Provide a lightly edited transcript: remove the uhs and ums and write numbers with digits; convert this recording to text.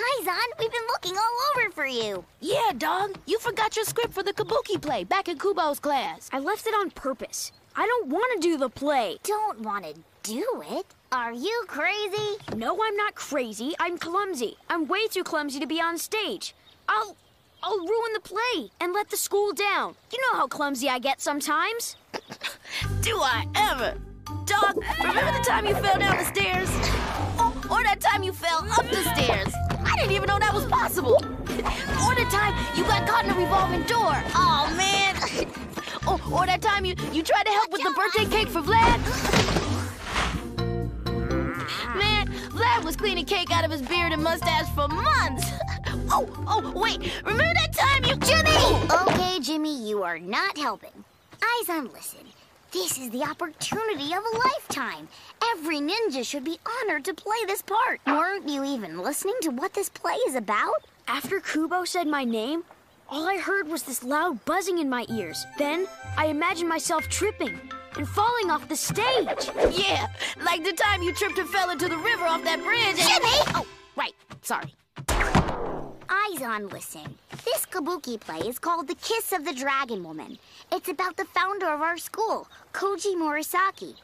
Aizan, we've been looking all over for you. Yeah, dog. You forgot your script for the Kabuki play back in Kubo's class. I left it on purpose. I don't want to do the play. Don't want to do it? Are you crazy? No, I'm not crazy. I'm clumsy. I'm way too clumsy to be on stage. I'll ruin the play and let the school down. You know how clumsy I get sometimes. Do I ever? Dog, remember the time you fell down the stairs? Or that time you fell up the stairs? I didn't even know that was possible. Or the time you got caught in a revolving door. Oh, man. Or that time you tried to help with the birthday cake for Vlad. Man, Vlad was cleaning cake out of his beard and mustache for months. Oh, wait. Remember that time you... Jimmy! Okay, Jimmy, you are not helping. Aizan, listen. This is the opportunity of a lifetime. Every ninja should be honored to play this part. Weren't you even listening to what this play is about? After Kubo said my name, all I heard was this loud buzzing in my ears. Then I imagined myself tripping and falling off the stage. Yeah, like the time you tripped and fell into the river off that bridge. Jimmy! Oh, right. Sorry. Aizan, listen. This Kabuki play is called The Kiss of the Dragon Woman. It's about the founder of our school, Koji Murasaki.